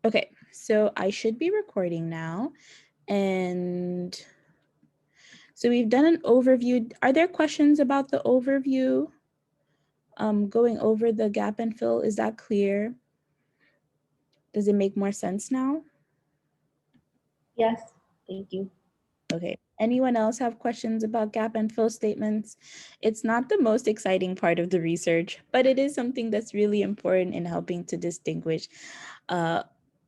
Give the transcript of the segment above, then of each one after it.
Okay, so I should be recording now. And so we've done an overview. Are there questions about the overview? Going over the gap and fill, is that clear? Does it make more sense now? Yes, thank you. Okay. Anyone else have questions about gap and fill statements? It's not the most exciting part of the research, but it is something that's really important in helping to distinguish uh,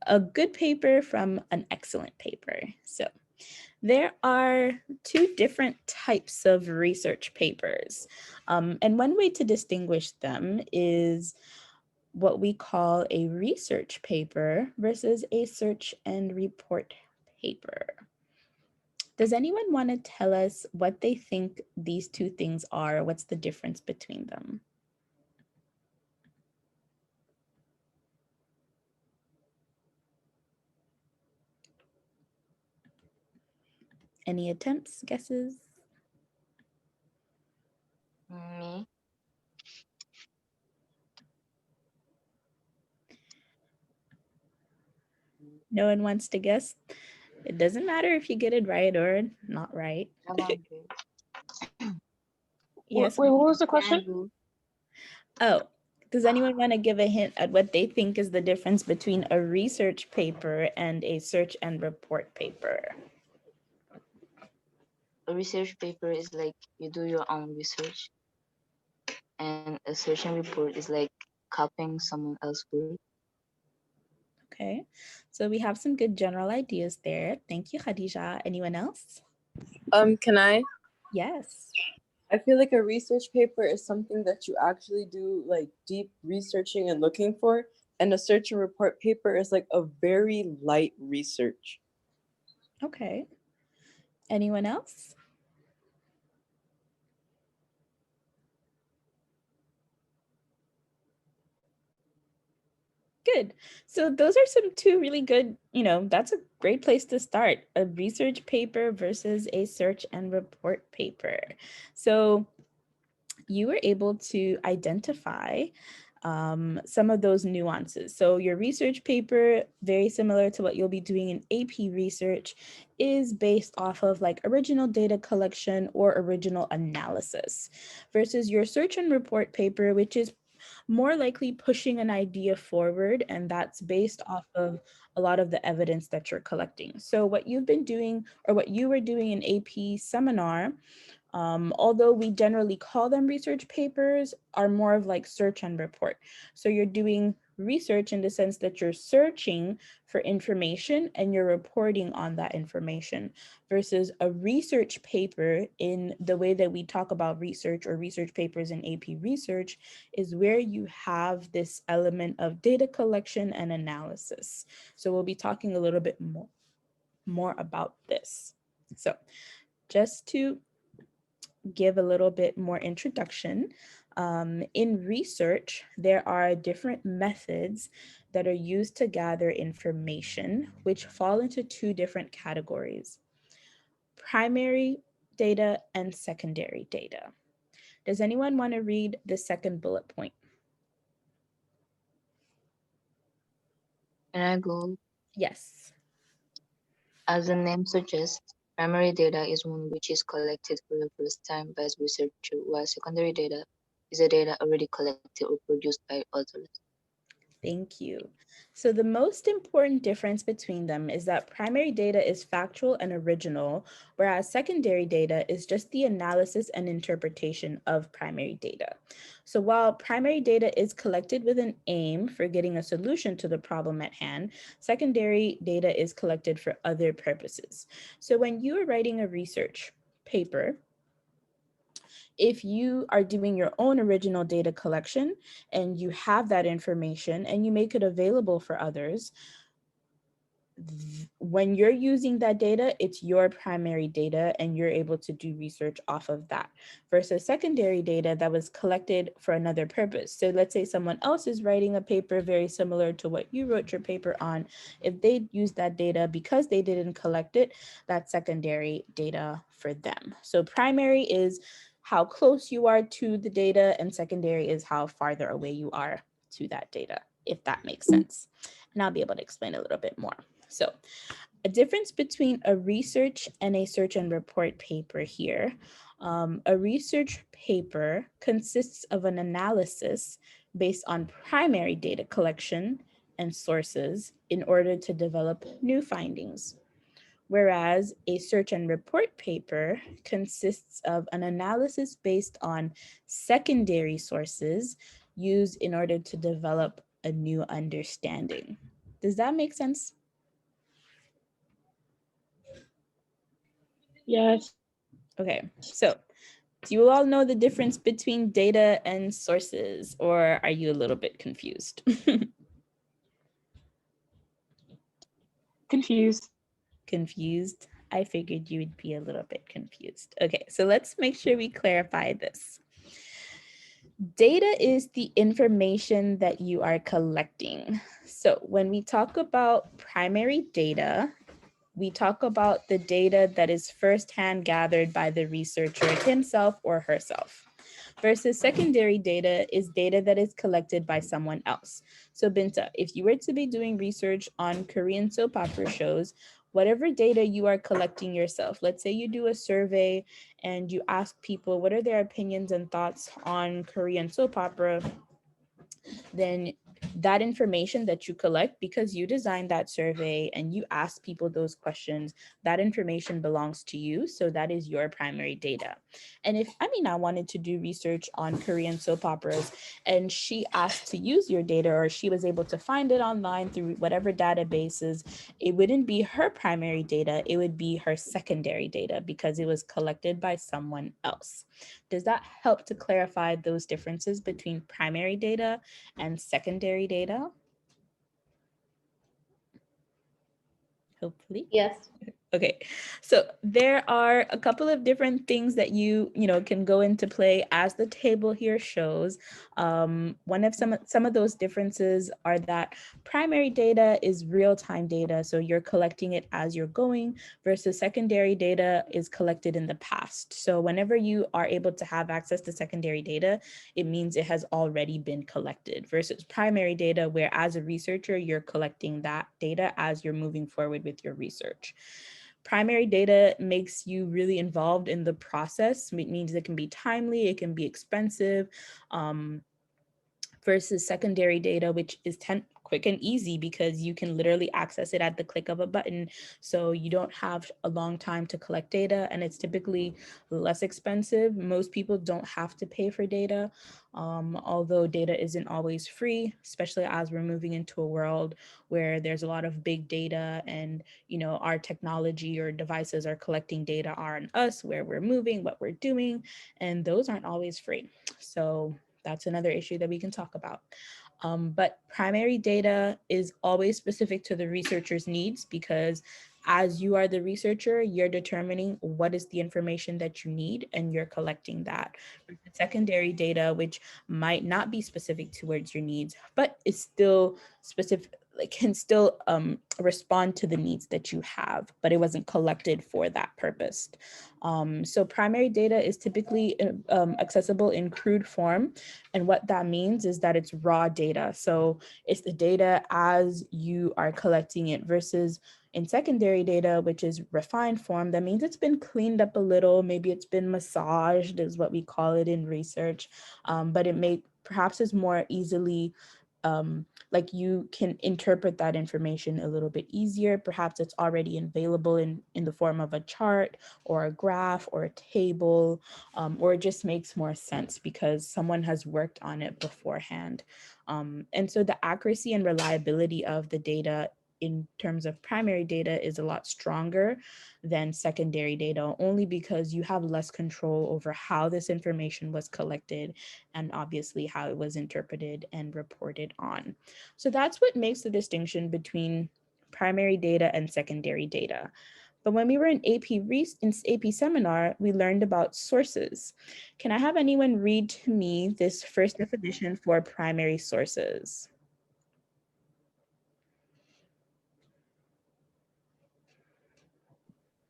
a good paper from an excellent paper. So there are two different types of research papers. And one way to distinguish them is what we call a research paper versus a search and report paper. Does anyone want to tell us what they think these two things are? What's the difference between them? Any attempts, guesses? Me? No one wants to guess? It doesn't matter if you get it right or not right. Yes. Wait, what was the question? Oh, does anyone want to give a hint at what they think is the difference between a research paper and a search and report paper? A research paper is like you do your own research, and a search and report is like copying someone else's work. Okay, so we have some good general ideas there. Thank you, Khadija. Anyone else? Can I? Yes. I feel like a research paper is something that you actually do like deep researching and looking for, and a search and report paper is like a very light research. Okay. Anyone else? Good. So those are some two really good, that's a great place to start. A research paper versus a search and report paper. So you were able to identify some of those nuances. So your research paper, very similar to what you'll be doing in AP research, is based off of like original data collection or original analysis versus your search and report paper, which is more likely pushing an idea forward, and that's based off of a lot of the evidence that you're collecting. So what you've been doing or what you were doing in AP seminar, although we generally call them research papers, are more of like search and report. So you're doing research in the sense that you're searching for information and you're reporting on that information versus a research paper in the way that we talk about research or research papers in AP research is where you have this element of data collection and analysis. So we'll be talking a little bit more about this. So just to give a little bit more introduction. In research, there are different methods that are used to gather information, which fall into two different categories: primary data and secondary data. Does anyone want to read the second bullet point? Can I go? Yes. As the name suggests, primary data is one which is collected for the first time by the researcher, while secondary data is a data already collected or produced by others. Thank you. So the most important difference between them is that primary data is factual and original, whereas secondary data is just the analysis and interpretation of primary data. So while primary data is collected with an aim for getting a solution to the problem at hand, secondary data is collected for other purposes. So when you are writing a research paper, if you are doing your own original data collection and you have that information and you make it available for others, when you're using that data, it's your primary data and you're able to do research off of that versus secondary data that was collected for another purpose. So let's say someone else is writing a paper very similar to what you wrote your paper on. If they use that data because they didn't collect it, that's secondary data for them. So primary is how close you are to the data and secondary is how farther away you are to that data. if that makes sense. And I'll be able to explain a little bit more. So a difference between a research and a search and report paper here. A research paper consists of an analysis based on primary data collection and sources in order to develop new findings. Whereas a search and report paper consists of an analysis based on secondary sources used in order to develop a new understanding. Does that make sense? Yes. Okay, so do you all know the difference between data and sources, or are you a little bit confused? Confused. Confused? I figured you would be a little bit confused. Okay, so let's make sure we clarify this. Data is the information that you are collecting. So when we talk about primary data, we talk about the data that is firsthand gathered by the researcher himself or herself. Versus secondary data is data that is collected by someone else. So Binta, if you were to be doing research on Korean soap opera shows, whatever data you are collecting yourself, let's say you do a survey and you ask people what are their opinions and thoughts on Korean soap opera, then that information that you collect, because you designed that survey and you ask people those questions, that information belongs to you. So that is your primary data. And if Amina wanted to do research on Korean soap operas and she asked to use your data, or she was able to find it online through whatever databases, it wouldn't be her primary data, it would be her secondary data because it was collected by someone else. Does that help to clarify those differences between primary data and secondary data? Hopefully. Yes. Okay, so there are a couple of different things that you can go into play as the table here shows. One of some of those differences are that primary data is real-time data, so you're collecting it as you're going, versus secondary data is collected in the past. So whenever you are able to have access to secondary data, it means it has already been collected, versus primary data, where as a researcher, you're collecting that data as you're moving forward with your research. Primary data makes you really involved in the process. It means it can be timely, it can be expensive, versus secondary data, which is quick and easy because you can literally access it at the click of a button. So you don't have a long time to collect data, and it's typically less expensive. Most people don't have to pay for data, although data isn't always free, especially as we're moving into a world where there's a lot of big data, and our technology or devices are collecting data on us, where we're moving, what we're doing, and those aren't always free. So that's another issue that we can talk about. But primary data is always specific to the researcher's needs, because as you are the researcher, you're determining what is the information that you need and you're collecting that. Secondary data, which might not be specific towards your needs, but is still specific, can still respond to the needs that you have, but it wasn't collected for that purpose. So primary data is typically accessible in crude form. And what that means is that it's raw data. So it's the data as you are collecting it, versus in secondary data, which is refined form. That means it's been cleaned up a little. Maybe it's been massaged, is what we call it in research. But it perhaps is more easily, like you can interpret that information a little bit easier. Perhaps it's already available in the form of a chart or a graph or a table, or it just makes more sense because someone has worked on it beforehand. And so the accuracy and reliability of the data in terms of primary data is a lot stronger than secondary data, only because you have less control over how this information was collected and obviously how it was interpreted and reported on. So that's what makes the distinction between primary data and secondary data. But when we were in AP seminar, we learned about sources. Can I have anyone read to me this first definition for primary sources?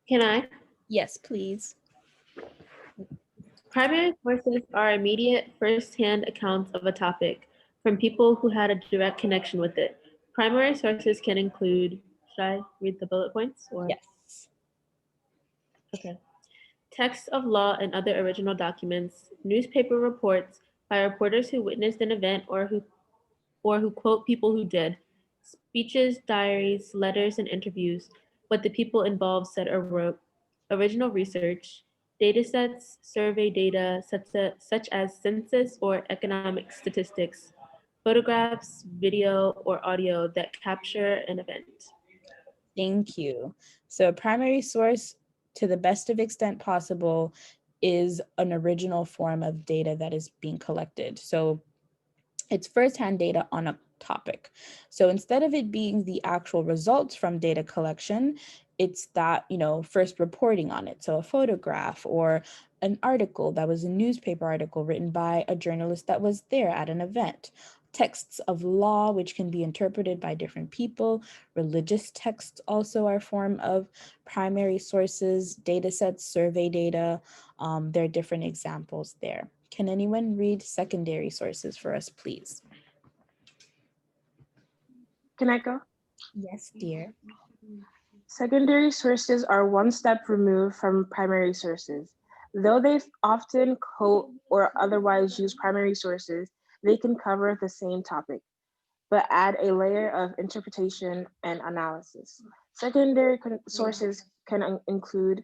Can I? Yes, please. Primary sources are immediate first-hand accounts of a topic. from people who had a direct connection with it. Primary sources can include, should I read the bullet points? Or? Yes. Okay. Texts of law and other original documents, newspaper reports by reporters who witnessed an event or who quote people who did, speeches, diaries, letters, and interviews, what the people involved said or wrote, original research, data sets, survey data such as census or economic statistics, photographs, video, or audio that capture an event. Thank you. So a primary source, to the best of extent possible, is an original form of data that is being collected. So it's firsthand data on a topic. So instead of it being the actual results from data collection, it's that, first reporting on it. So a photograph or an article that was a newspaper article written by a journalist that was there at an event. Texts of law, which can be interpreted by different people. Religious texts also are a form of primary sources, data sets, survey data. There are different examples there. Can anyone read secondary sources for us, please? Can I go? Yes, dear. Secondary sources are one step removed from primary sources. Though they often quote or otherwise use primary sources, they can cover the same topic, but add a layer of interpretation and analysis. Secondary sources can include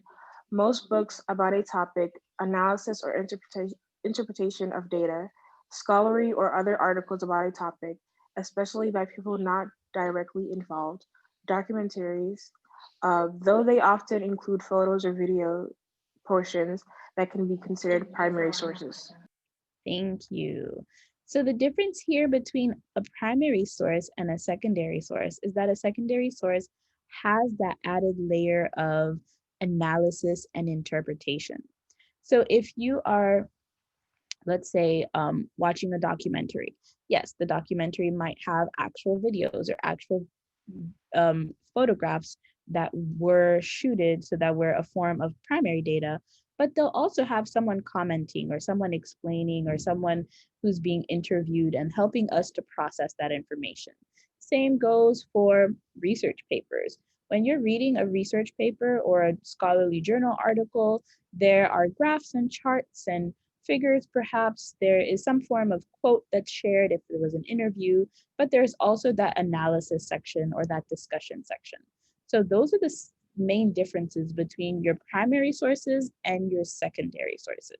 most books about a topic, analysis or interpretation of data, scholarly or other articles about a topic, especially by people not directly involved, documentaries, though they often include photos or video portions that can be considered primary sources. Thank you. So the difference here between a primary source and a secondary source is that a secondary source has that added layer of analysis and interpretation. So if you are, let's say, watching a documentary, yes, the documentary might have actual videos or actual photographs that were shooted, so that were a form of primary data, but they'll also have someone commenting or someone explaining or someone who's being interviewed and helping us to process that information. Same goes for research papers. When you're reading a research paper or a scholarly journal article, there are graphs and charts and figures, perhaps. There is some form of quote that's shared if there was an interview, but there's also that analysis section or that discussion section. So those are the main differences between your primary sources and your secondary sources.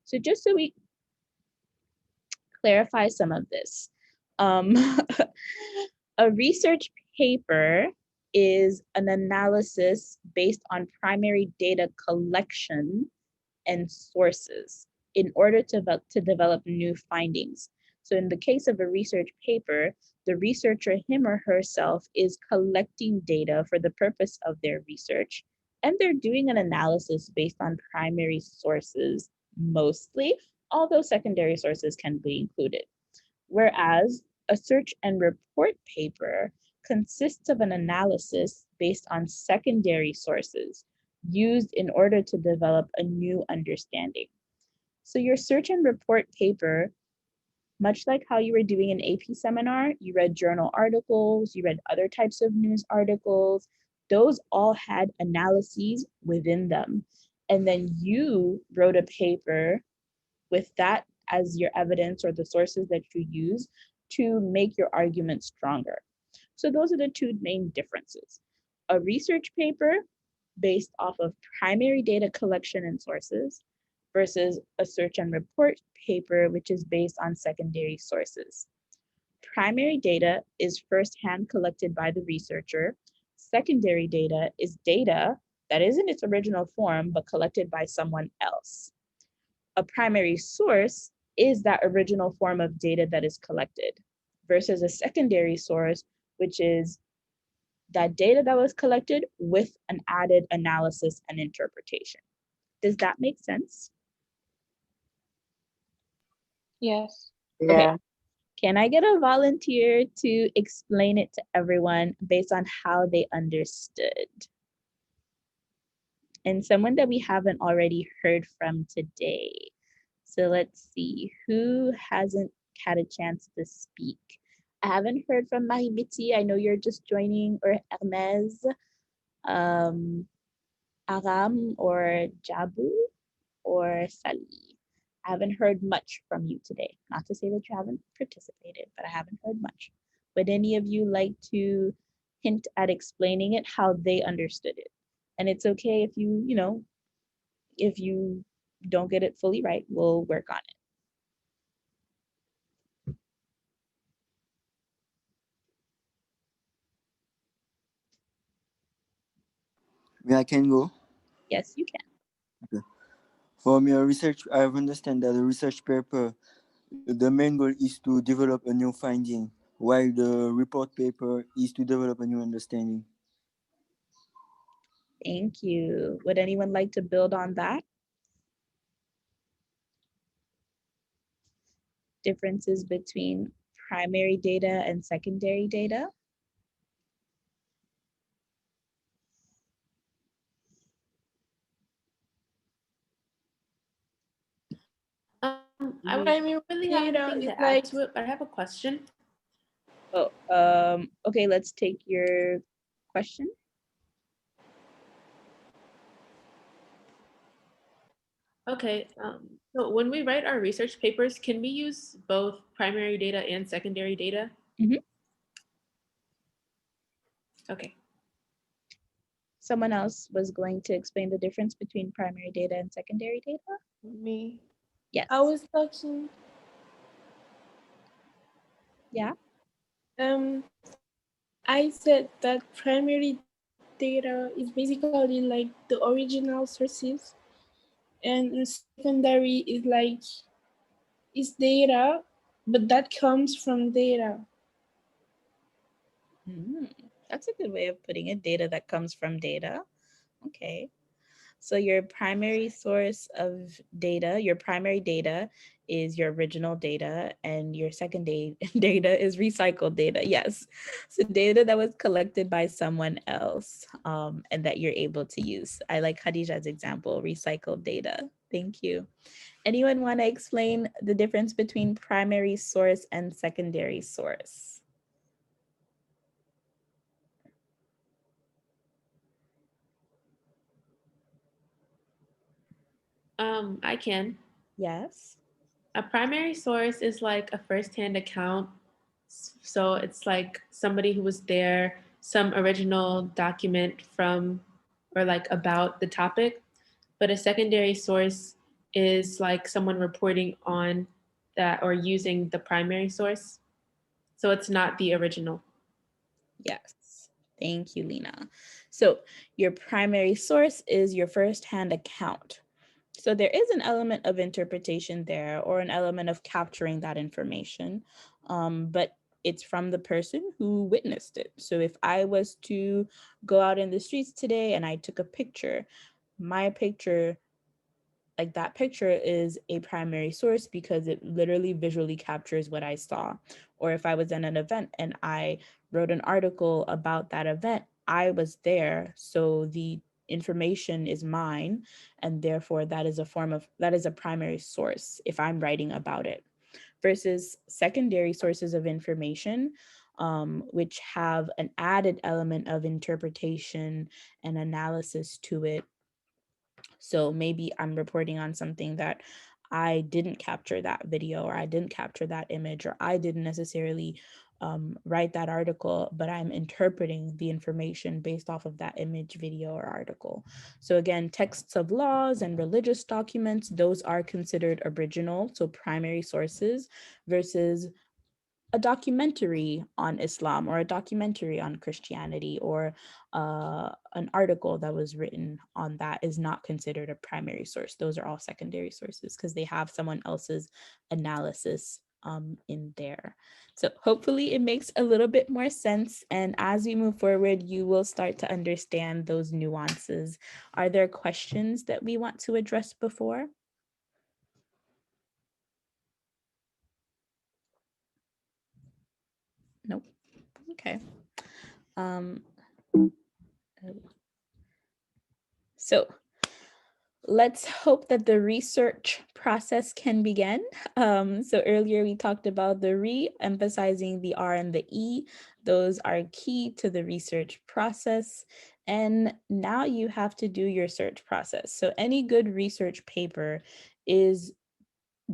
So just so we clarify some of this, a research paper is an analysis based on primary data collection and sources in order to develop new findings. So in the case of a research paper, the researcher, him or herself, is collecting data for the purpose of their research, and they're doing an analysis based on primary sources mostly, although secondary sources can be included. Whereas a search and report paper consists of an analysis based on secondary sources used in order to develop a new understanding. So your search and report paper, much like how you were doing an AP seminar, you read journal articles, you read other types of news articles, those all had analyses within them. And then you wrote a paper with that as your evidence or the sources that you use to make your argument stronger. So those are the two main differences. A research paper based off of primary data collection and sources versus a search and report paper, which is based on secondary sources. Primary data is firsthand collected by the researcher. Secondary data is data that is in its original form, but collected by someone else. A primary source is that original form of data that is collected versus a secondary source, which is that data that was collected with an added analysis and interpretation. Does that make sense? Yes. Yeah. Okay. Can I get a volunteer to explain it to everyone based on how they understood? And someone that we haven't already heard from today. So let's see, who hasn't had a chance to speak. I haven't heard from Marie Mitzi. I know you're just joining, or Hermes, Aram, or Jabu, or Sally. I haven't heard much from you today. Not to say that you haven't participated, but I haven't heard much. Would any of you like to hint at explaining it how they understood it? And it's okay if if you don't get it fully right, we'll work on it. I can go. Yes, you can. Okay. From your research, I understand that the research paper, the main goal is to develop a new finding, while the report paper is to develop a new understanding. Thank you. Would anyone like to build on that? Differences between primary data and secondary data? I really have anything to add to it, but I have a question. Oh, okay, let's take your question. Okay, so when we write our research papers, can we use both primary data and secondary data? Mhm. Okay. Someone else was going to explain the difference between primary data and secondary data? Me. Yes. I was talking. Yeah. I said that primary data is basically like the original sources, and secondary is data, but that comes from data. That's a good way of putting it. Data that comes from data. Okay. So your primary source of data, your primary data is your original data, and your secondary data is recycled data. Yes. So data that was collected by someone else and that you're able to use. I like Khadijah's example, recycled data. Thank you. Anyone want to explain the difference between primary source and secondary source? I can. Yes. A primary source is like a firsthand account. So it's like somebody who was there, some original document from or like about the topic. But a secondary source is like someone reporting on that or using the primary source. So it's not the original. Yes. Thank you, Lena. So your primary source is your firsthand account. So there is an element of interpretation there, or an element of capturing that information, but it's from the person who witnessed it. So if I was to go out in the streets today and I took a picture, my picture, like that picture, is a primary source because it literally visually captures what I saw. Or if I was in an event and I wrote an article about that event, I was there, so the information is mine, and therefore that is a primary source if I'm writing about it. Versus secondary sources of information, which have an added element of interpretation and analysis to it. So maybe I'm reporting on something that I didn't capture that video, or I didn't capture that image, or I didn't necessarily write that article, but I'm interpreting the information based off of that image, video, or article. So again, texts of laws and religious documents, those are considered original, so primary sources, versus a documentary on Islam, or a documentary on Christianity, or an article that was written on that is not considered a primary source. Those are all secondary sources because they have someone else's analysis in there. So hopefully it makes a little bit more sense. And as we move forward, you will start to understand those nuances. Are there questions that we want to address before? Nope. Okay. So let's hope that the research process can begin. So earlier we talked about the re-emphasizing the R and the E. Those are key to the research process. And now you have to do your search process. So any good research paper is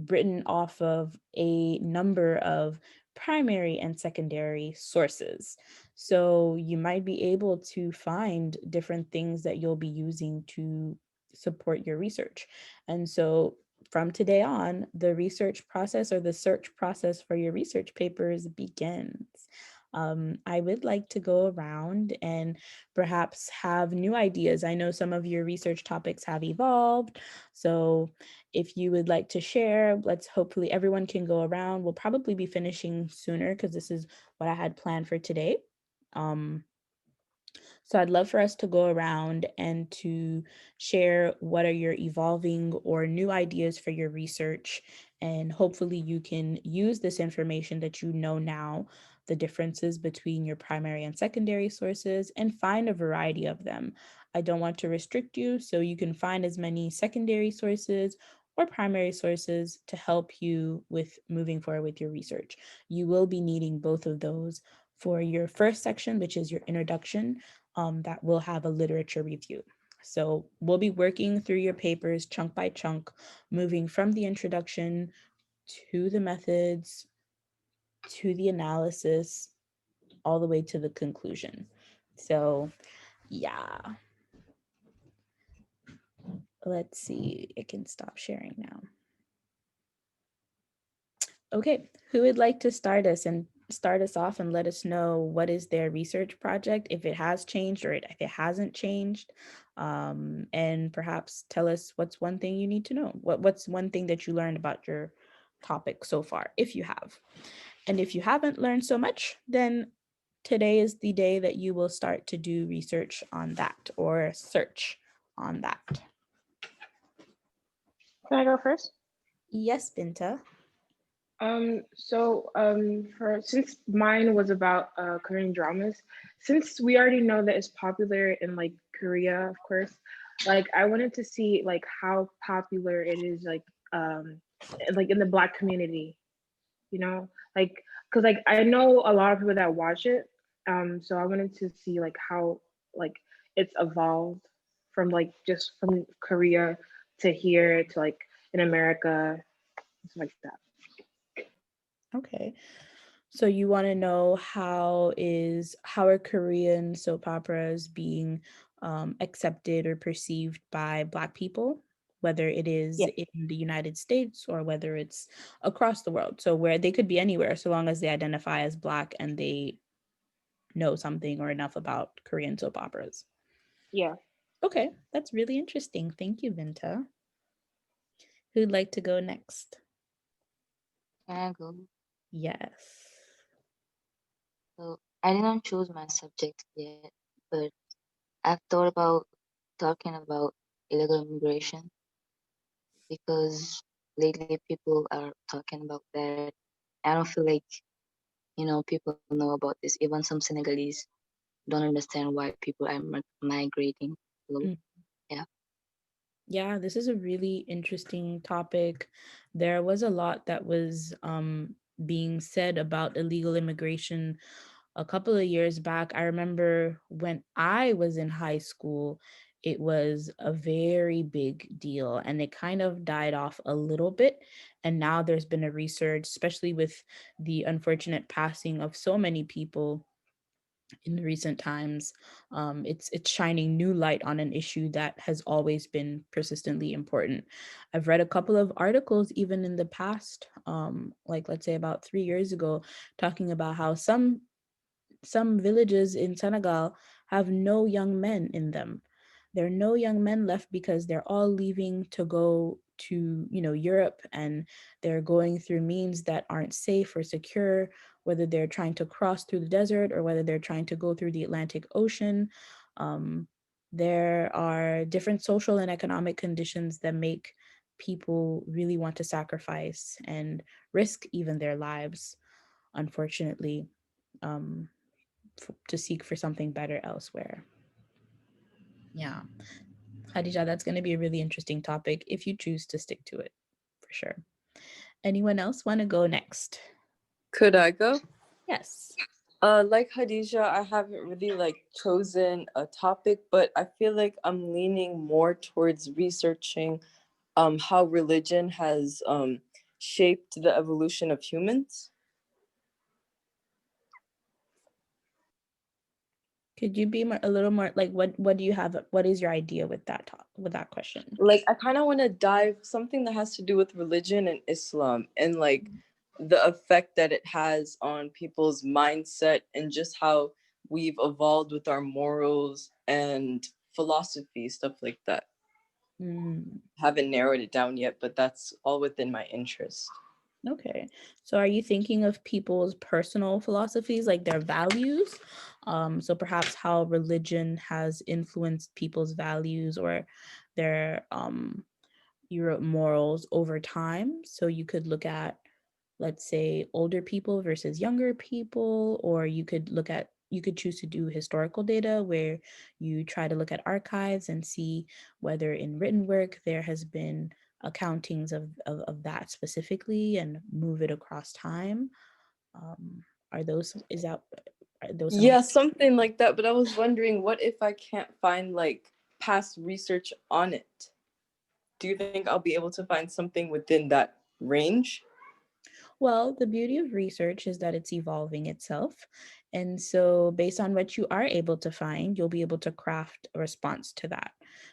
written off of a number of primary and secondary sources. So you might be able to find different things that you'll be using to support your research. And so from today on, the research process or the search process for your research papers begins. I would like to go around and perhaps have new ideas. I know some of your research topics have evolved. So if you would like to share, let's hopefully everyone can go around. We'll probably be finishing sooner because this is what I had planned for today. So I'd love for us to go around and to share what are your evolving or new ideas for your research. And hopefully you can use this information that you know now, the differences between your primary and secondary sources, and find a variety of them. I don't want to restrict you, so you can find as many secondary sources or primary sources to help you with moving forward with your research. You will be needing both of those for your first section, which is your introduction, that will have a literature review. So we'll be working through your papers chunk by chunk, moving from the introduction to the methods, to the analysis, all the way to the conclusion. So yeah, let's see, I can stop sharing now. Okay, who would like to start us off and let us know what is their research project, if it has changed or if it hasn't changed, and perhaps tell us what's one thing you need to know. What's one thing that you learned about your topic so far, if you have. And if you haven't learned so much, then today is the day that you will start to do research on that or search on that. Can I go first? Yes, Binta. For since mine was about Korean dramas, since we already know that it's popular in like Korea, of course, like I wanted to see like how popular it is like in the Black community, you know, like because like I know a lot of people that watch it, so I wanted to see like how like it's evolved from like just from Korea to here to like in America, stuff like that. Okay. So you want to know how are Korean soap operas being accepted or perceived by Black people, whether it is Yeah. in the United States or whether it's across the world. So where they could be anywhere, so long as they identify as Black and they know something or enough about Korean soap operas. Yeah. Okay, that's really interesting. Thank you, Vinta. Who'd like to go next? Can I go? Yes. So I didn't choose my subject yet, but I've thought about talking about illegal immigration because lately people are talking about that. I don't feel like, people know about this. Even some Senegalese don't understand why people are migrating. So, Mm. yeah. Yeah, this is a really interesting topic. There was a lot that was being said about illegal immigration a couple of years back. I remember when I was in high school, it was a very big deal and it kind of died off a little bit. And now there's been a resurge, especially with the unfortunate passing of so many people in recent times. It's shining new light on an issue that has always been persistently important. I've read a couple of articles even in the past, like let's say about 3 years ago, talking about how some villages in Senegal have no young men in them. There are no young men left because they're all leaving to go to, Europe, and they're going through means that aren't safe or secure, whether they're trying to cross through the desert or whether they're trying to go through the Atlantic Ocean. Um, there are different social and economic conditions that make people really want to sacrifice and risk even their lives, unfortunately. To seek for something better elsewhere. Yeah. Khadija, that's going to be a really interesting topic if you choose to stick to it, for sure. Anyone else want to go next? Could I go? Yes. Like Khadija, I haven't really like chosen a topic, but I feel like I'm leaning more towards researching how religion has shaped the evolution of humans. Could you be a little more like what do you have? What is your idea with that question? Like I kind of want to dive something that has to do with religion and Islam and like the effect that it has on people's mindset and just how we've evolved with our morals and philosophy, stuff like that. Mm, Haven't narrowed it down yet, but that's all within my interest. okay. So are you thinking of people's personal philosophies, like their values? So perhaps how religion has influenced people's values or their your morals over time. So you could look at, let's say, older people versus younger people, or you could choose to do historical data where you try to look at archives and see whether in written work there has been accountings of that specifically and move it across time. Are those some Yeah, something like that. But I was wondering, what if I can't find like past research on it? Do you think I'll be able to find something within that range? Well, the beauty of research is that it's evolving itself. And so, based on what you are able to find, you'll be able to craft a response to that.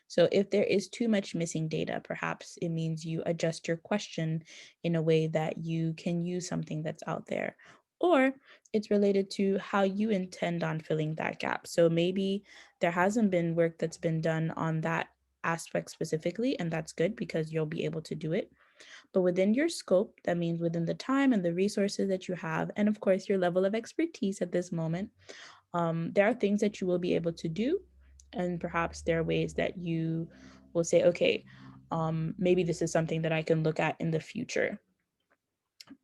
So, if there is too much missing data, perhaps it means you adjust your question in a way that you can use something that's out there. Or it's related to how you intend on filling that gap. So, maybe there hasn't been work that's been done on that aspect specifically, and that's good because you'll be able to do it. But within your scope, that means within the time and the resources that you have, and of course, your level of expertise at this moment, there are things that you will be able to do. And perhaps there are ways that you will say, okay, maybe this is something that I can look at in the future.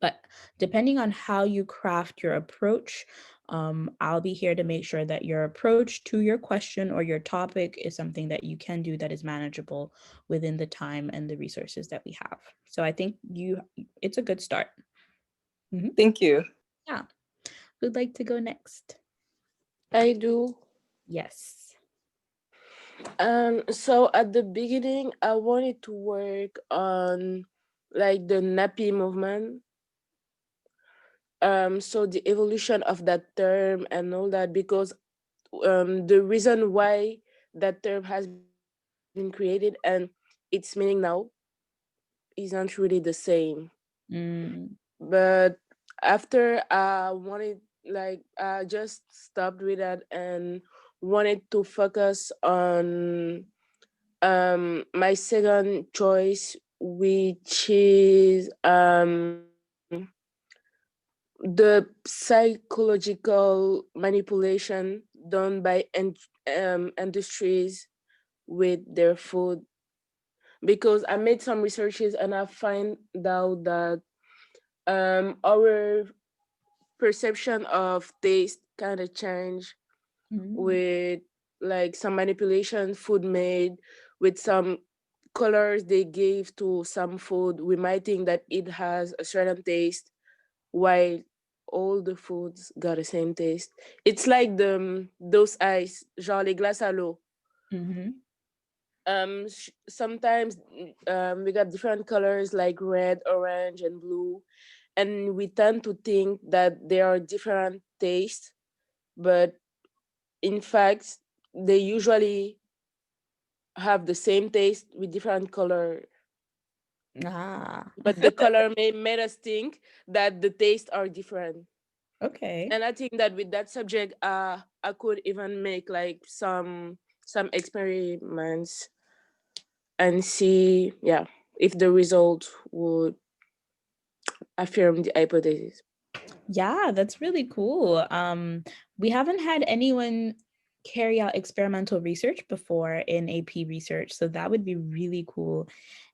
But depending on how you craft your approach, I'll be here to make sure that your approach to your question or your topic is something that you can do that is manageable within the time and the resources that we have. So I think it's a good start. Thank you. Yeah. Who'd like to go next? I do. Yes. So at the beginning, I wanted to work on like the nappy movement. So the evolution of that term and all that, because the reason why that term has been created and its meaning now isn't really the same. Mm. But after I wanted, like, I just stopped with that and wanted to focus on my second choice, which is the psychological manipulation done by industries with their food. Because I made some researches and I find out that our perception of taste kind of change with like some manipulation food made with some colors they gave to some food. We might think that it has a certain taste while all the foods got the same taste. It's like those ice, genre les glaces à l'eau. Mm-hmm. Sometimes we got different colors like red, orange, and blue, and we tend to think that there are different tastes, but in fact, they usually have the same taste with different color. Ah. But the color may made us think that the tastes are different. Okay. And I think that with that subject, I could even make like some experiments and see, yeah, if the result would affirm the hypothesis. Yeah, that's really cool. We haven't had anyone carry out experimental research before in AP research, so that would be really cool.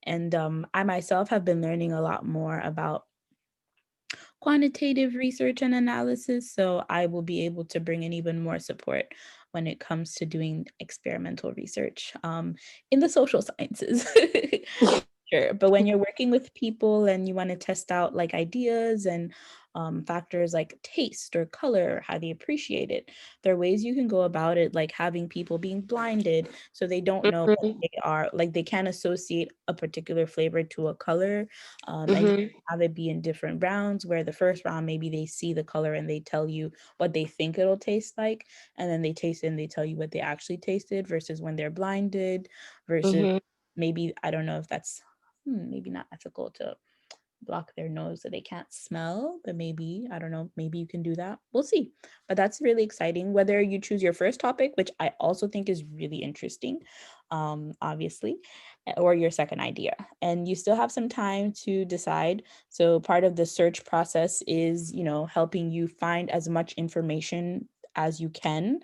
And I myself have been learning a lot more about quantitative research and analysis, so I will be able to bring in even more support when it comes to doing experimental research in the social sciences. Sure. But when you're working with people and you want to test out like ideas and factors like taste or color, how they appreciate it, there are ways you can go about it, like having people being blinded so they don't know what they are, like they can't associate a particular flavor to a color. And you can have it be in different rounds where the first round, maybe they see the color and they tell you what they think it'll taste like. And then they taste it and they tell you what they actually tasted versus when they're blinded versus maybe, I don't know if that's maybe not ethical to block their nose so they can't smell, but maybe, I don't know, maybe you can do that. We'll see. But that's really exciting. Whether you choose your first topic, which I also think is really interesting, obviously, or your second idea. And you still have some time to decide. So part of the search process is, you know, helping you find as much information as you can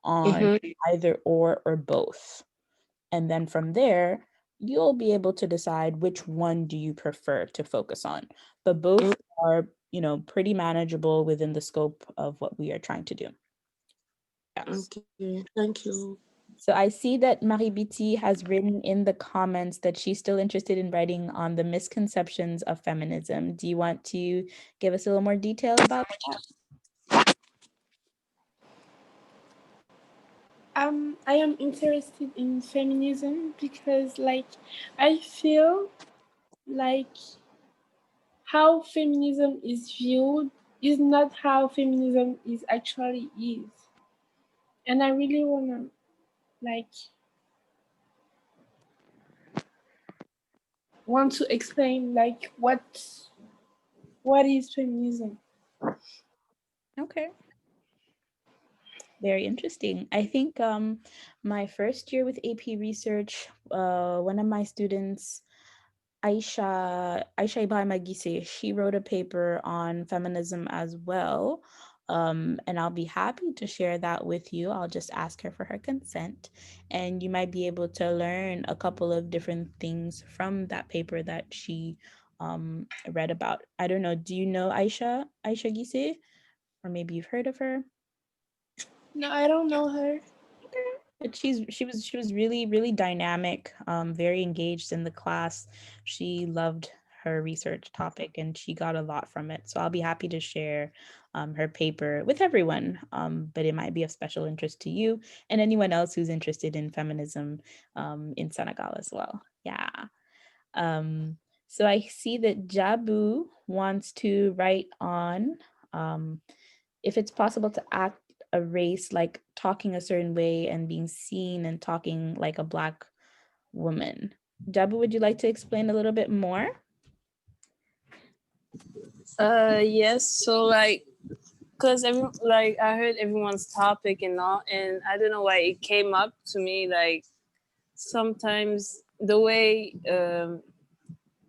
on either or both. And then from there, you'll be able to decide which one do you prefer to focus on. But both are, you know, pretty manageable within the scope of what we are trying to do. Yes. Okay, thank you. So I see that Marie Biti has written in the comments that she's still interested in writing on the misconceptions of feminism. Do you want to give us a little more detail about that? I am interested in feminism because, like, I feel like how feminism is viewed is not how feminism is actually is, and I really wanna like want to explain like what is feminism. Okay. Very interesting. I think my first year with AP Research, one of my students, Aisha Ibrahim Agise, she wrote a paper on feminism as well. And I'll be happy to share that with you. I'll just ask her for her consent. And you might be able to learn a couple of different things from that paper that she read about. I don't know. Do you know Aisha Gise? Or maybe you've heard of her? No, I don't know her. But she was really dynamic, very engaged in the class. She loved her research topic and she got a lot from it. So I'll be happy to share her paper with everyone, but it might be of special interest to you and anyone else who's interested in feminism in Senegal as well. Yeah. So I see that Jabu wants to write on if it's possible to act a race like talking a certain way and being seen and talking like a Black woman. Jabu, would you like to explain a little bit more? Yes. So like, cause I heard everyone's topic and all, and I don't know why it came up to me. Like sometimes the way,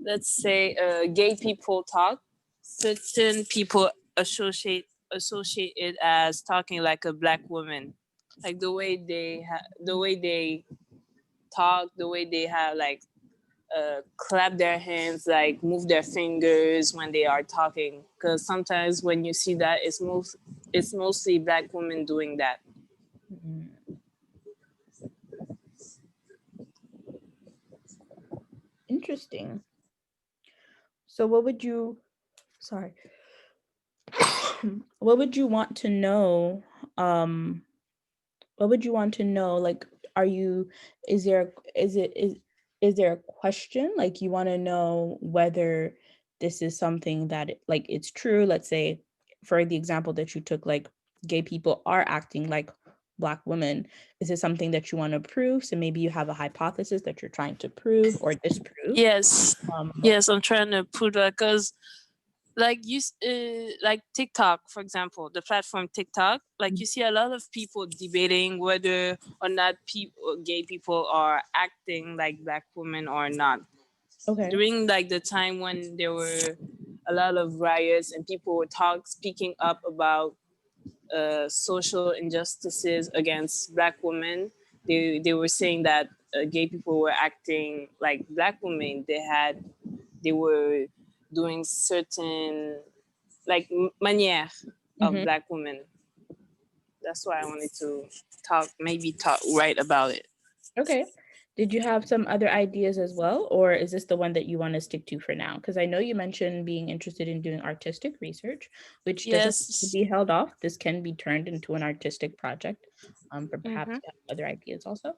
let's say, gay people talk, certain people associate it as talking like a Black woman, like the way they talk, the way they have like clap their hands, like move their fingers when they are talking. Because sometimes when you see that, it's mostly Black women doing that. Mm. Interesting. So what would you, sorry, what would you want to know? What would you want to know? Like, are you, is there, is there a question? Like you want to know whether this is something that like it's true. Let's say, for the example that you took, like gay people are acting like Black women. Is it something that you want to prove? So maybe you have a hypothesis that you're trying to prove or disprove. Yes, yes, I'm trying to prove that because like like TikTok, for example, the platform TikTok, like you see a lot of people debating whether or not gay people are acting like Black women or not. Okay. During like the time when there were a lot of riots and people were speaking up about social injustices against Black women, they were saying that gay people were acting like Black women. They were doing certain like manière of Mhm. Black women. That's why I wanted to write about it. Okay. Did you have some other ideas as well, or is this the one that you want to stick to for now? Because I know you mentioned being interested in doing artistic research, which doesn't have to Yes. be held off. This can be turned into an artistic project, for perhaps Mm-hmm. you have other ideas also.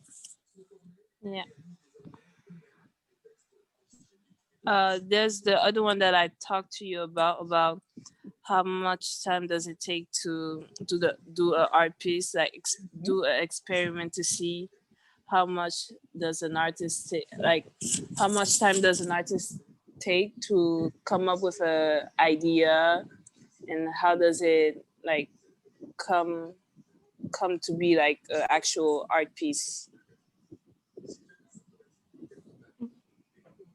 Yeah. There's the other one that I talked to you about how much time does it take to do a art piece, like do an experiment to see how much does an artist like how much time does an artist take to come up with a idea, and how does it like come to be like an actual art piece.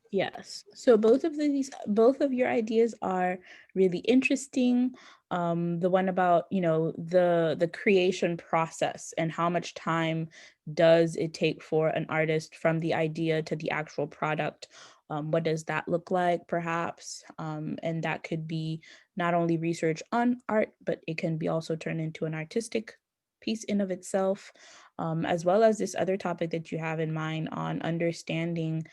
Yes. So both of your ideas are really interesting. The one about, the creation process and how much time does it take for an artist from the idea to the actual product? What does that look like, perhaps? And that could be not only research on art, but it can be also turned into an artistic piece in of itself, as well as this other topic that you have in mind on understanding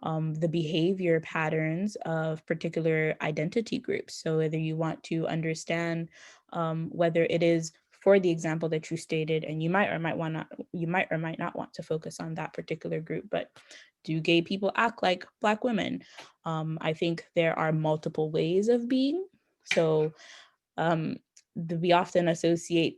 the behavior patterns of particular identity groups. So whether you want to understand whether it is for the example that you stated, and you might or might not want to focus on that particular group, but do gay people act like Black women? I think there are multiple ways of being. So we often associate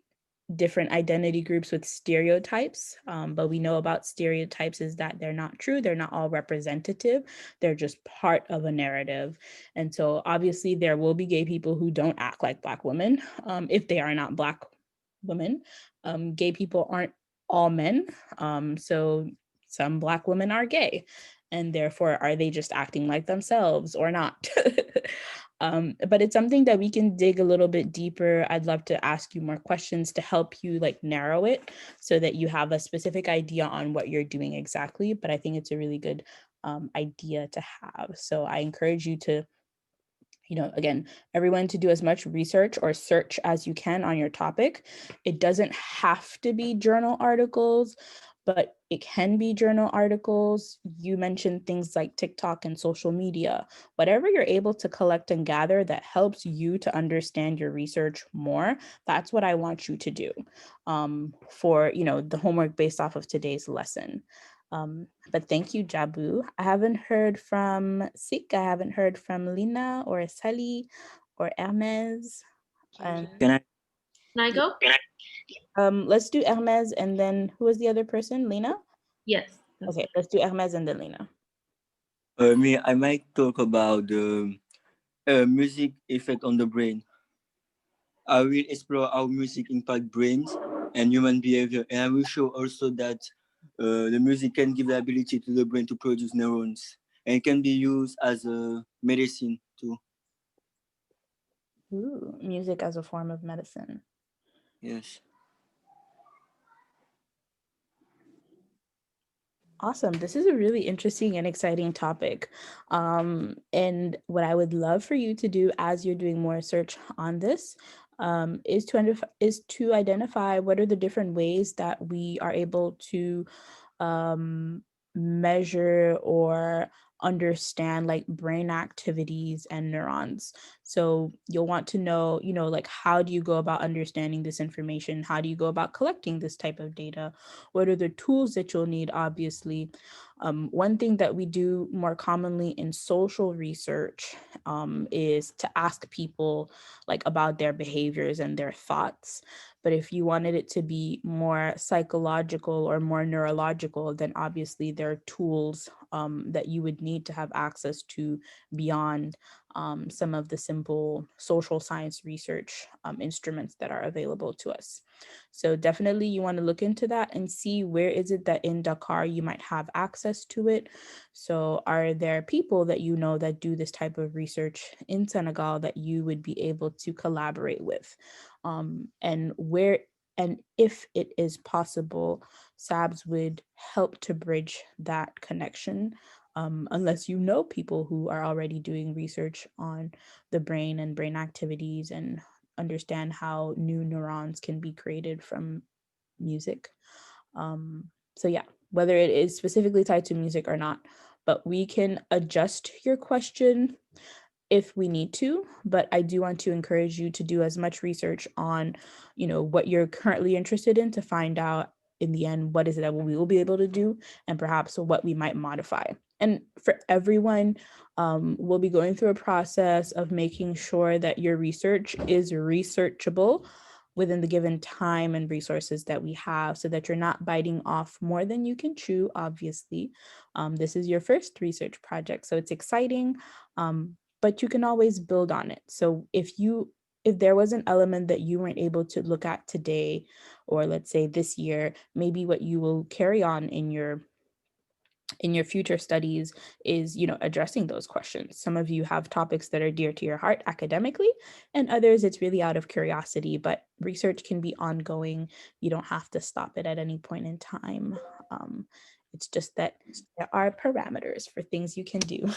different identity groups with stereotypes, but we know about stereotypes is that they're not true. They're not all representative. They're just part of a narrative. And so obviously there will be gay people who don't act like Black women, if they are not Black women. Gay people aren't all men. So some Black women are gay, and therefore are they just acting like themselves or not? But it's something that we can dig a little bit deeper. I'd love to ask you more questions to help you like narrow it so that you have a specific idea on what you're doing exactly. But I think it's a really good idea to have. So I encourage you to, again, everyone to do as much research or search as you can on your topic. It doesn't have to be journal articles, but it can be journal articles. You mentioned things like TikTok and social media. Whatever you're able to collect and gather that helps you to understand your research more, that's what I want you to do for, the homework based off of today's lesson. But thank you, Jabu. I haven't heard from Sik. I haven't heard from Lina or Sally or Hermes. Can Can I? Can I go? Let's do Hermes, and then who was the other person? Lina? Yes. that's Okay, let's do Hermes and then Lina. I might talk about the music effect on the brain. I will explore how music impact brains and human behavior, and I will show also that the music can give the ability to the brain to produce neurons, and it can be used as a medicine too. Ooh, music as a form of medicine. Yes. Awesome. This is a really interesting and exciting topic. And what I would love for you to do as you're doing more research on this is to identify what are the different ways that we are able to measure or understand like brain activities and neurons. So you'll want to know, like how do you go about understanding this information? How do you go about collecting this type of data? What are the tools that you'll need, obviously? One thing that we do more commonly in social research is to ask people like about their behaviors and their thoughts. But if you wanted it to be more psychological or more neurological, then obviously there are tools that you would need to have access to beyond some of the simple social science research instruments that are available to us. So definitely you want to look into that and see where is it that in Dakar you might have access to it. So are there people that you know that do this type of research in Senegal that you would be able to collaborate with? And if it is possible, SABS would help to bridge that connection unless you know people who are already doing research on the brain and brain activities and understand how new neurons can be created from music. So yeah, whether it is specifically tied to music or not, but we can adjust your question if we need to, but I do want to encourage you to do as much research on, what you're currently interested in to find out in the end, what is it that we will be able to do and perhaps what we might modify. And for everyone, we'll be going through a process of making sure that your research is researchable within the given time and resources that we have so that you're not biting off more than you can chew, obviously. This is your first research project, so it's exciting. But you can always build on it. So if there was an element that you weren't able to look at today, or let's say this year, maybe what you will carry on in your future studies is, addressing those questions. Some of you have topics that are dear to your heart academically, and others it's really out of curiosity, but research can be ongoing. You don't have to stop it at any point in time. It's just that there are parameters for things you can do.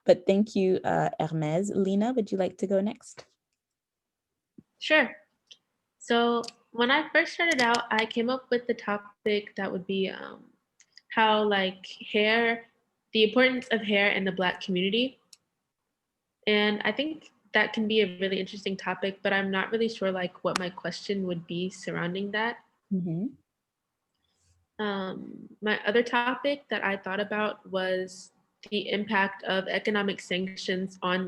But thank you, Hermes. Lena, would you like to go next? Sure. So when I first started out, I came up with the topic that would be how hair, the importance of hair in the Black community. And I think that can be a really interesting topic, but I'm not really sure what my question would be surrounding that. Mm-hmm. My other topic that I thought about was the impact of economic sanctions on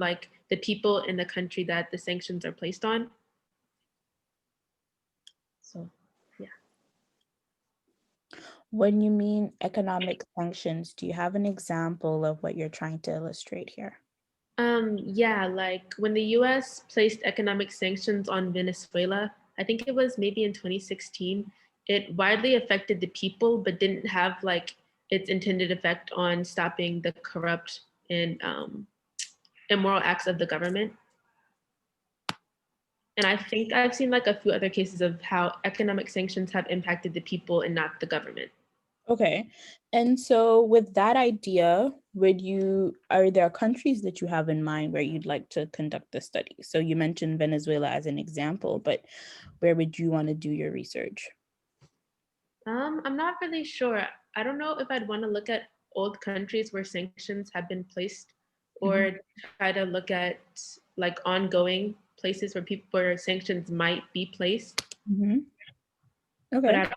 the people in the country that the sanctions are placed on. So, yeah. When you mean economic sanctions, do you have an example of what you're trying to illustrate here? Yeah, when the US placed economic sanctions on Venezuela, I think it was maybe in 2016, it widely affected the people, but didn't have its intended effect on stopping the corrupt and immoral acts of the government. And I think I've seen a few other cases of how economic sanctions have impacted the people and not the government. Okay. And so with that idea, are there countries that you have in mind where you'd like to conduct the study? So you mentioned Venezuela as an example, but where would you want to do your research? I'm not really sure. I don't know if I'd want to look at old countries where sanctions have been placed, or try to look at ongoing places where sanctions might be placed. Mm-hmm. Okay. But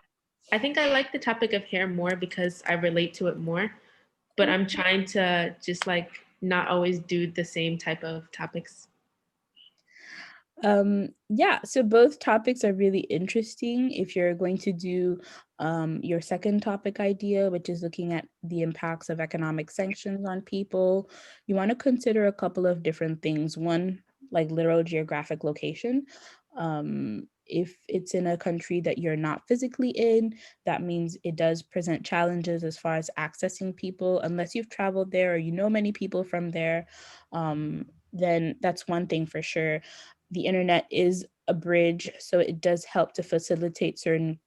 I think I like the topic of hair more because I relate to it more. But I'm trying to just not always do the same type of topics. Yeah, so both topics are really interesting. If you're going to do your second topic idea, which is looking at the impacts of economic sanctions on people, you want to consider a couple of different things. One, like literal geographic location. If it's in a country that you're not physically in, that means it does present challenges as far as accessing people. Unless you've traveled there or you know many people from there, then that's one thing for sure. The internet is a bridge, so it does help to facilitate certain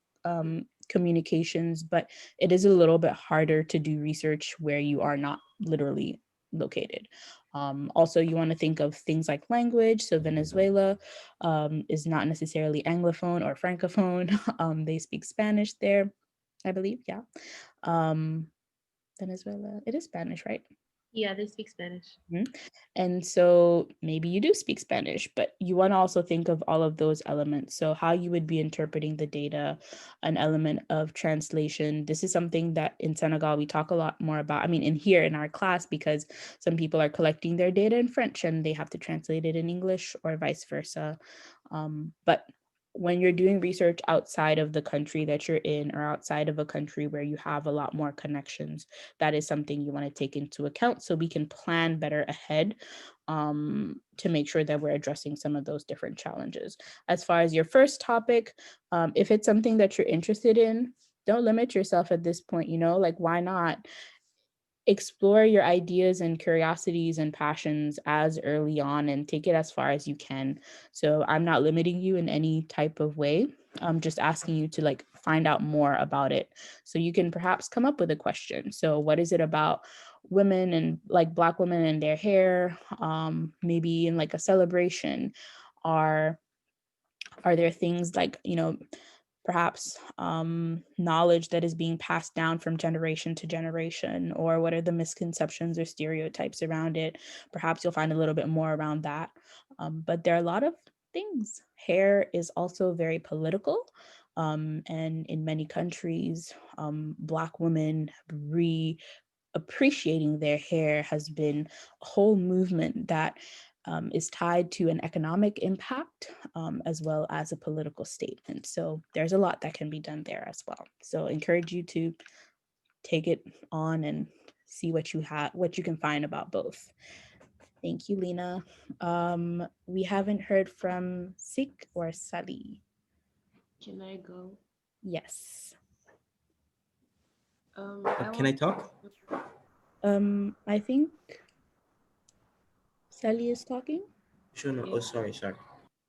communications, but it is a little bit harder to do research where you are not literally located. Also, you want to think of things like language. So Venezuela is not necessarily Anglophone or Francophone. They speak Spanish there, I believe. Yeah. Venezuela, it is Spanish, right? Yeah, they speak Spanish. Mm-hmm. And so maybe you do speak Spanish, but you want to also think of all of those elements. So how you would be interpreting the data, an element of translation. This is something that in Senegal, we talk a lot more about. I mean, in our class, because some people are collecting their data in French and they have to translate it in English or vice versa. But when you're doing research outside of the country that you're in or outside of a country where you have a lot more connections, that is something you want to take into account so we can plan better ahead to make sure that we're addressing some of those different challenges. As far as your first topic, if it's something that you're interested in, don't limit yourself at this point, why not? Explore your ideas and curiosities and passions as early on and take it as far as you can. So I'm not limiting you in any type of way. I'm just asking you to find out more about it so you can perhaps come up with a question. So what is it about women and like Black women and their hair, maybe in like a celebration? Are there things like, perhaps knowledge that is being passed down from generation to generation, or what are the misconceptions or stereotypes around it? Perhaps you'll find a little bit more around that. But there are a lot of things. Hair is also very political. And in many countries, Black women appreciating their hair has been a whole movement that is tied to an economic impact, as well as a political statement. So there's a lot that can be done there as well. So I encourage you to take it on and see what you can find about both. Thank you, Lena. We haven't heard from Sik or Sally. Can I go? Yes. Can I talk? I think Sally is talking. Sure. No. Oh, sorry.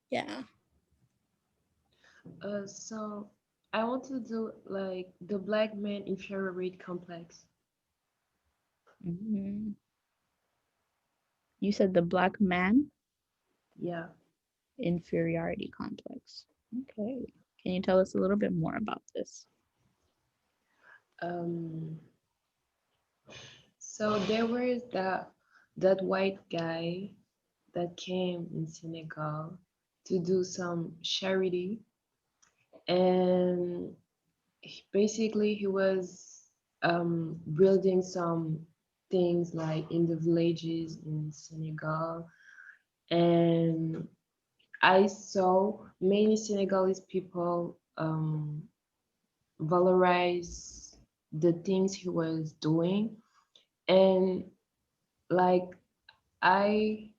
Yeah. So I want to do like the Black man inferiority complex. Mhm. You said the Black man Yeah. inferiority complex. Okay. Can you tell us a little bit more about this? So there was that white guy that came in Senegal to do some charity, and basically he was building some things like in the villages in Senegal, and I saw many Senegalese people valorize the things he was doing, and like I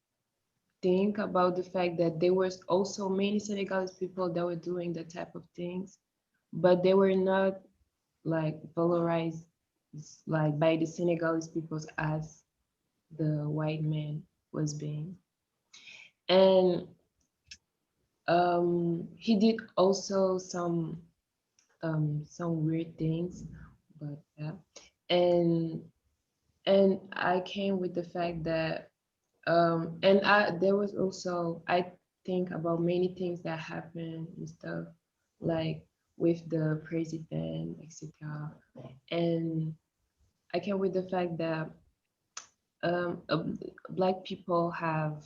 think about the fact that there was also many Senegalese people that were doing that type of things, but they were not like valorized like by the Senegalese peoples as the white man was being. And he did also some weird things, but yeah. And I came with the fact that and there was also I think about many things that happened and stuff like with the president, etc. And I came with the fact that Black people have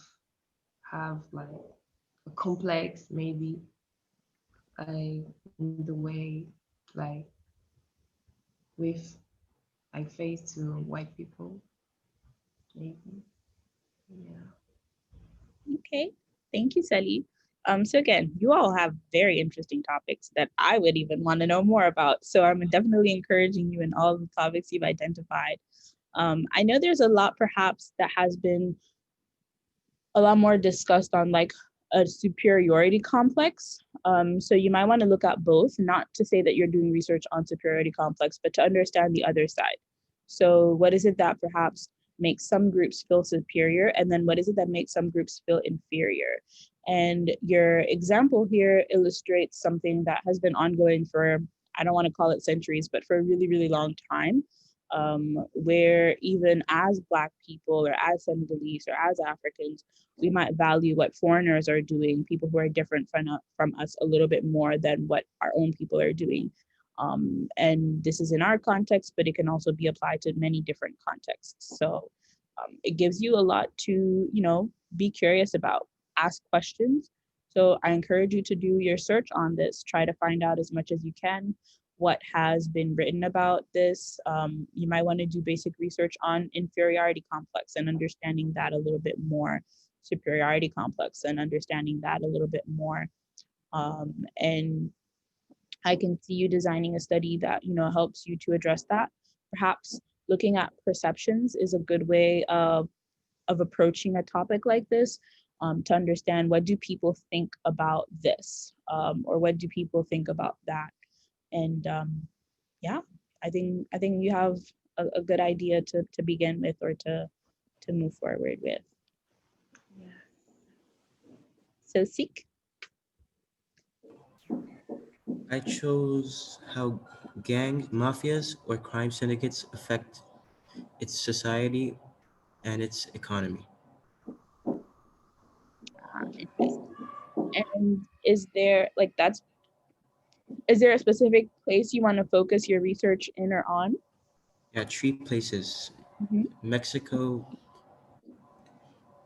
like a complex maybe like in the way like with like face to white people maybe. Yeah. Okay. Thank you, Sally. So again, you all have very interesting topics that I would even want to know more about. So I'm definitely encouraging you in all the topics you've identified. I know there's a lot perhaps that has been a lot more discussed on like a superiority complex. So you might want to look at both, not to say that you're doing research on superiority complex, but to understand the other side. So what is it that perhaps makes some groups feel superior? And then what is it that makes some groups feel inferior? And your example here illustrates something that has been ongoing for, I don't want to call it centuries, but for a really, really long time. Where even as Black people or as Senegalese or as Africans, we might value what foreigners are doing, people who are different from us a little bit more than what our own people are doing. And this is in our context, but it can also be applied to many different contexts. So it gives you a lot to, be curious about, ask questions. So I encourage you to do your search on this, try to find out as much as you can what has been written about this. You might want to do basic research on inferiority complex and understanding that a little bit more, superiority complex and understanding that a little bit more. And I can see you designing a study that, helps you to address that. Perhaps looking at perceptions is a good way of approaching a topic like this, to understand what do people think about this, or what do people think about that. And yeah, I think you have a good idea to begin with, or to move forward with. Yeah. So Sik. I chose how gang mafias or crime syndicates affect its society, and its economy. Interesting. And is there is there a specific place you want to focus your research in or on? Yeah, three places: Mhm. Mexico,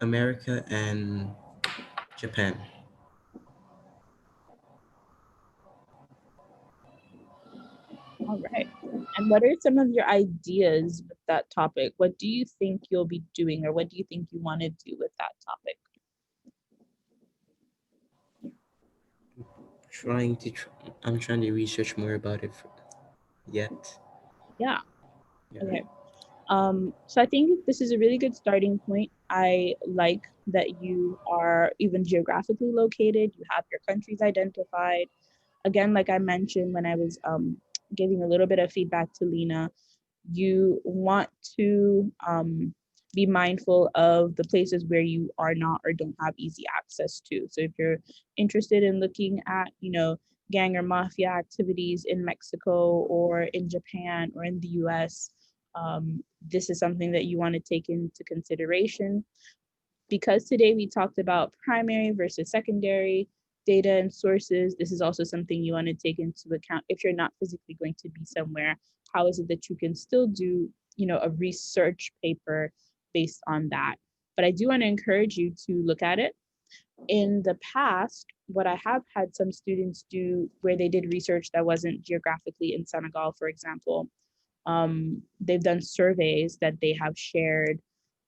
America, and Japan. All right. And what are some of your ideas with that topic? What do you think you'll be doing, or what do you think you want to do with that topic? I'm trying to research more about it yet. Yeah. Yeah. Okay. So I think this is a really good starting point. I like that you are even geographically located. You have your countries identified. Again, like I mentioned when I was giving a little bit of feedback to Lena, you want to be mindful of the places where you are not or don't have easy access to. So if you're interested in looking at, gang or mafia activities in Mexico or in Japan or in the US, this is something that you want to take into consideration. Because today we talked about primary versus secondary data and sources, this is also something you want to take into account if you're not physically going to be somewhere. How is it that you can still do, a research paper based on that? But I do want to encourage you to look at it. In the past, what I have had some students do where they did research that wasn't geographically in Senegal, for example, they've done surveys that they have shared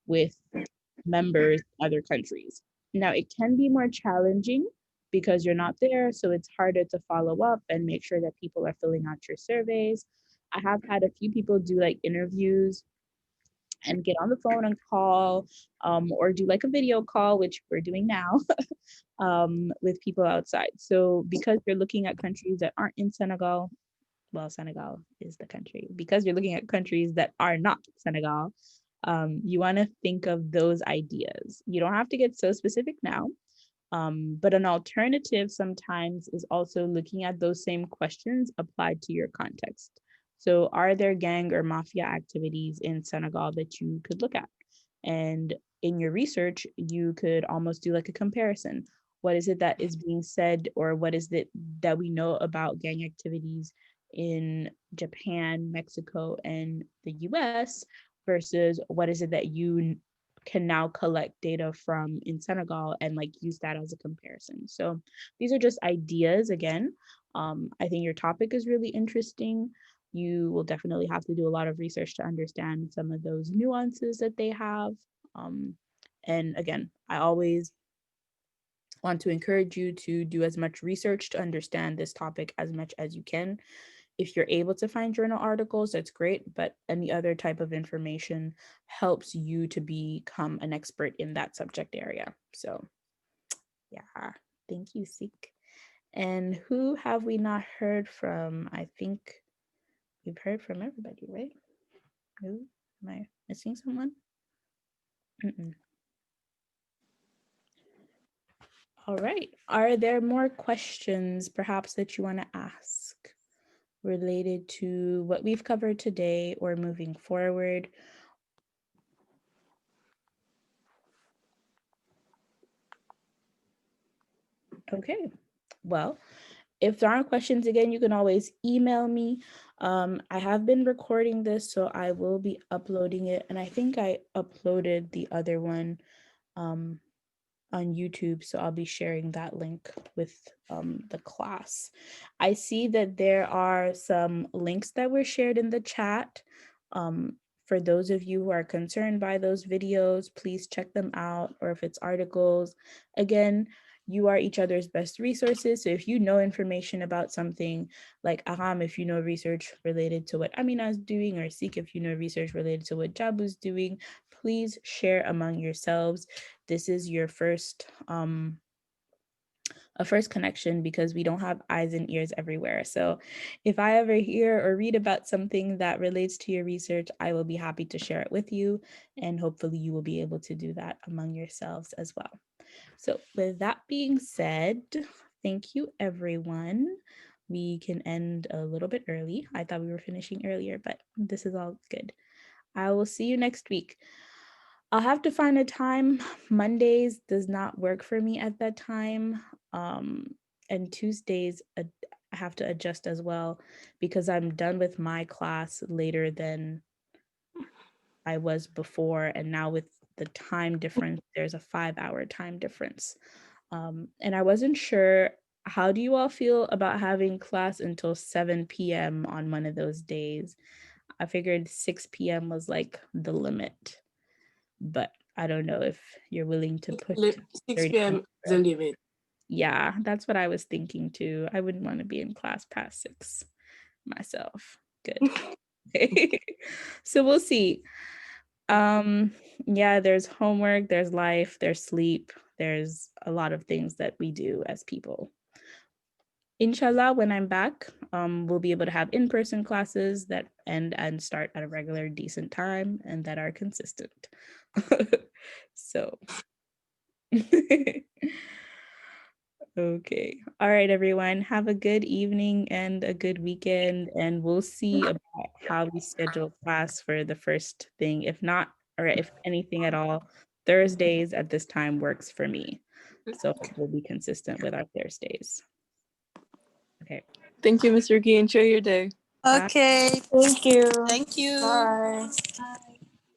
with members in other countries. Now, it can be more challenging because you're not there, so it's harder to follow up and make sure that people are filling out your surveys. I have had a few people do like interviews and get on the phone and call, or do like a video call, which we're doing now, with people outside. So because you're looking at countries that aren't in Senegal, well, Senegal is the country. Because you're looking at countries that are not Senegal, you want to think of those ideas. You don't have to get so specific now, but an alternative sometimes is also looking at those same questions applied to your context. So, are there gang or mafia activities in Senegal that you could look at? And in your research, you could almost do like a comparison. What is it that is being said, or what is it that we know about gang activities in Japan, Mexico, and the US versus what is it that you can now collect data from in Senegal and like use that as a comparison. So these are just ideas again. I think your topic is really interesting. You will definitely have to do a lot of research to understand some of those nuances that they have. And again, I always want to encourage you to do as much research to understand this topic as much as you can. If you're able to find journal articles, that's great, but any other type of information helps you to become an expert in that subject area. So yeah, thank you, Seek. And who have we not heard from? I think we've heard from everybody, right? Who? Am I missing someone? Mm-mm. All right. Are there more questions perhaps that you want to ask related to what we've covered today or moving forward? Okay. Well, if there aren't questions, again, you can always email me. I have been recording this, so I will be uploading it. And I think I uploaded the other one on YouTube, so I'll be sharing that link with the class. I see that there are some links that were shared in the chat. For those of you who are concerned by those videos, please check them out, or if it's articles. Again, you are each other's best resources. So if you know information about something like Aham, if you know research related to what Amina is doing, or Seek, if you know research related to what Jabu's doing, please share among yourselves. This is your first a first connection because we don't have eyes and ears everywhere. So if I ever hear or read about something that relates to your research, I will be happy to share it with you, and hopefully you will be able to do that among yourselves as well. So with that being said, thank you everyone. We can end a little bit early. I thought we were finishing earlier, but this is all good. I will see you next week. I'll have to find a time. Mondays does not work for me at that time. And Tuesdays I have to adjust as well because I'm done with my class later than I was before. And now with the time difference, there's a 5-hour time difference. And I wasn't sure, how do you all feel about having class until 7 p.m. on one of those days? I figured 6 p.m. was like the limit, but I don't know if you're willing to put 6 30 p.m. is the limit. Yeah, that's what I was thinking too. I wouldn't want to be in class past 6 myself. Good. So we'll see. Yeah, there's homework, there's life, there's sleep, there's a lot of things that we do as people. Inshallah, when I'm back, we'll be able to have in-person classes that end and start at a regular decent time and that are consistent. So okay. All right, everyone. Have a good evening and a good weekend. And we'll see about how we schedule class for the first thing. If not, or if anything at all, Thursdays at this time works for me. So we'll be consistent with our Thursdays. Okay. Thank you, Ms. Ricky. Enjoy your day. Okay. Thank you. Thank you. Bye. Bye.